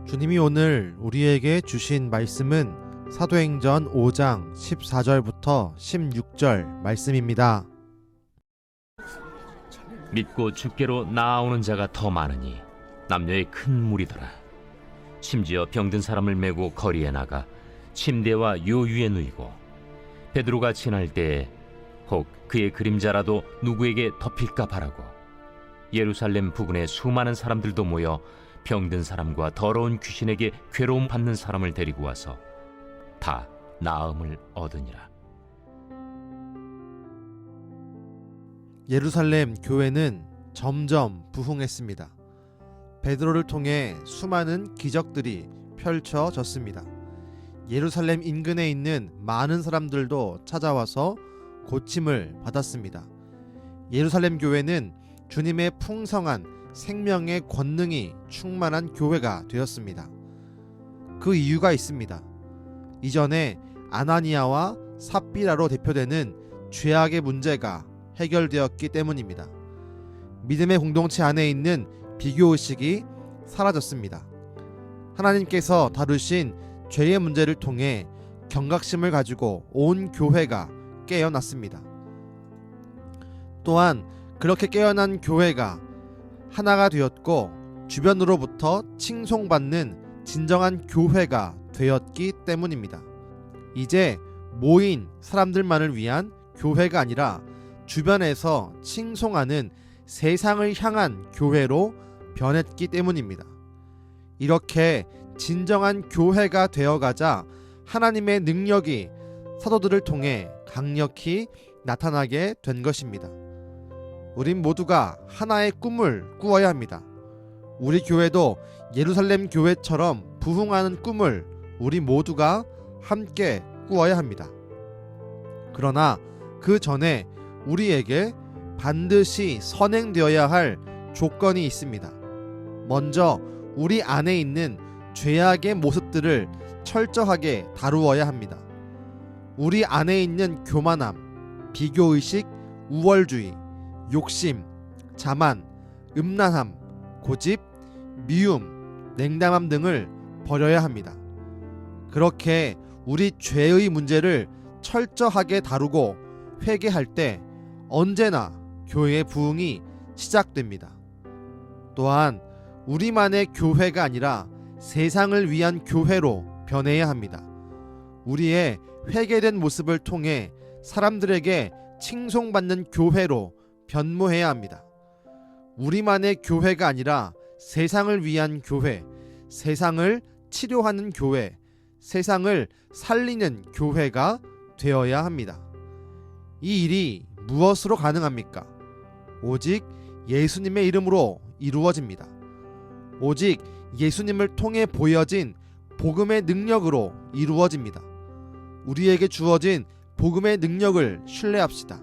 주님이 오늘 우리에게 주신 말씀은 사도행전 5장 14절부터 16절 말씀입니다. 믿고 주께로 나아오는 자가 더 많으니 남녀의 큰 무리더라. 심지어 병든 사람을 메고 거리에 나가 침대와 요유에 누이고 베드로가 지날 때에 혹 그의 그림자라도 누구에게 덮일까 바라고 예루살렘 부근에 수많은 사람들도 모여 병든 사람과 더러운 귀신에게 괴로움 받는 사람을 데리고 와서 다 나음을 얻으니라. 예루살렘 교회는 점점 부흥했습니다. 베드로를 통해 수많은 기적들이 펼쳐졌습니다. 예루살렘 인근에 있는 많은 사람들도 찾아와서 고침을 받았습니다. 예루살렘 교회는 주님의 풍성한 생명의 권능이 충만한 교회가 되었습니다. 그 이유가 있습니다. 이전에 아나니아와 삽비라로 대표되는 죄악의 문제가 해결되었기 때문입니다. 믿음의 공동체 안에 있는 비교의식이 사라졌습니다. 하나님께서 다루신 죄의 문제를 통해 경각심을 가지고 온 교회가 깨어났습니다. 또한 그렇게 깨어난 교회가 하나가 되었고 주변으로부터 칭송받는 진정한 교회가 되었기 때문입니다. 이제 모인 사람들만을 위한 교회가 아니라 주변에서 칭송하는 세상을 향한 교회로 변했기 때문입니다. 이렇게 진정한 교회가 되어가자 하나님의 능력이 사도들을 통해 강력히 나타나게 된 것입니다. 우린 모두가 하나의 꿈을 꾸어야 합니다. 우리 교회도 예루살렘 교회처럼 부흥하는 꿈을 우리 모두가 함께 꾸어야 합니다. 그러나 그 전에 우리에게 반드시 선행되어야 할 조건이 있습니다. 먼저 우리 안에 있는 죄악의 모습들을 철저하게 다루어야 합니다. 우리 안에 있는 교만함, 비교의식, 우월주의, 욕심, 자만, 음란함, 고집, 미움, 냉담함 등을 버려야 합니다. 그렇게 우리 죄의 문제를 철저하게 다루고 회개할 때 언제나 교회의 부흥이 시작됩니다. 또한 우리만의 교회가 아니라 세상을 위한 교회로 변해야 합니다. 우리의 회개된 모습을 통해 사람들에게 칭송받는 교회로 변모해야 합니다. 우리만의 교회가 아니라 세상을 위한 교회, 세상을 치료하는 교회, 세상을 살리는 교회가 되어야 합니다. 이 일이 무엇으로 가능합니까? 오직 예수님의 이름으로 이루어집니다. 오직 예수님을 통해 보여진 복음의 능력으로 이루어집니다. 우리에게 주어진 복음의 능력을 신뢰합시다.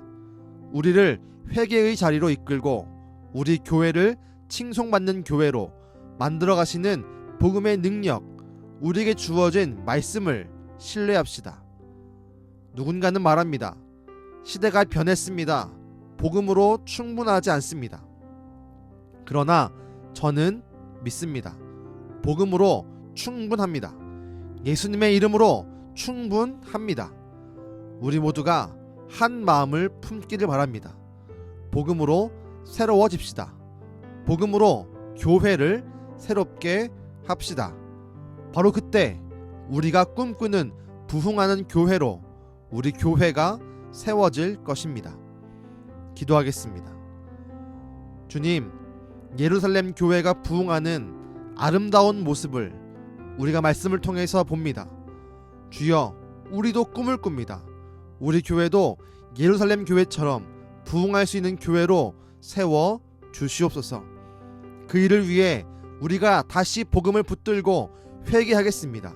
우리를 회개의 자리로 이끌고 우리 교회를 칭송받는 교회로 만들어 가시는 복음의 능력, 우리에게 주어진 말씀을 신뢰합시다. 누군가는 말합니다. 시대가 변했습니다. 복음으로 충분하지 않습니다. 그러나 저는 믿습니다. 복음으로 충분합니다. 예수님의 이름으로 충분합니다. 우리 모두가 한 마음을 품기를 바랍니다. 복음으로 새로워집시다. 복음으로 교회를 새롭게 합시다. 바로 그때 우리가 꿈꾸는 부흥하는 교회로 우리 교회가 세워질 것입니다. 기도하겠습니다. 주님, 예루살렘 교회가 부흥하는 아름다운 모습을 우리가 말씀을 통해서 봅니다. 주여, 우리도 꿈을 꿉니다. 우리 교회도 예루살렘 교회처럼 부흥할 수 있는 교회로 세워 주시옵소서. 그 일을 위해 우리가 다시 복음을 붙들고 회개하겠습니다.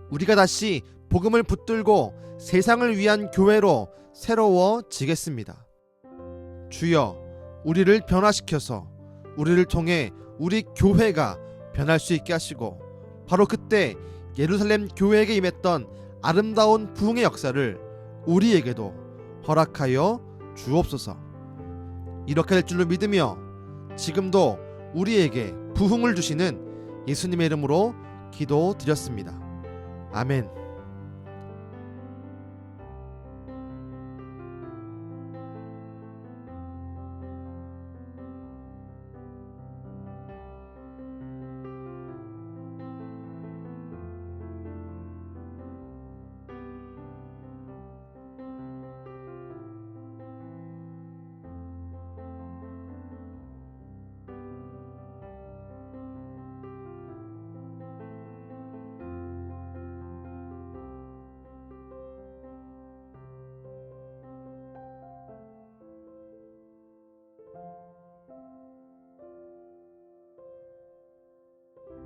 우리가 다시 복음을 붙들고 세상을 위한 교회로 새로워지겠습니다. 주여, 우리를 변화시켜서 우리를 통해 우리 교회가 변할 수 있게 하시고 바로 그때 예루살렘 교회에게 임했던 아름다운 부흥의 역사를 우리에게도 허락하여 주옵소서. 이렇게 될 줄로 믿으며 지금도 우리에게 부흥을 주시는 예수님의 이름으로 기도드렸습니다. 아멘.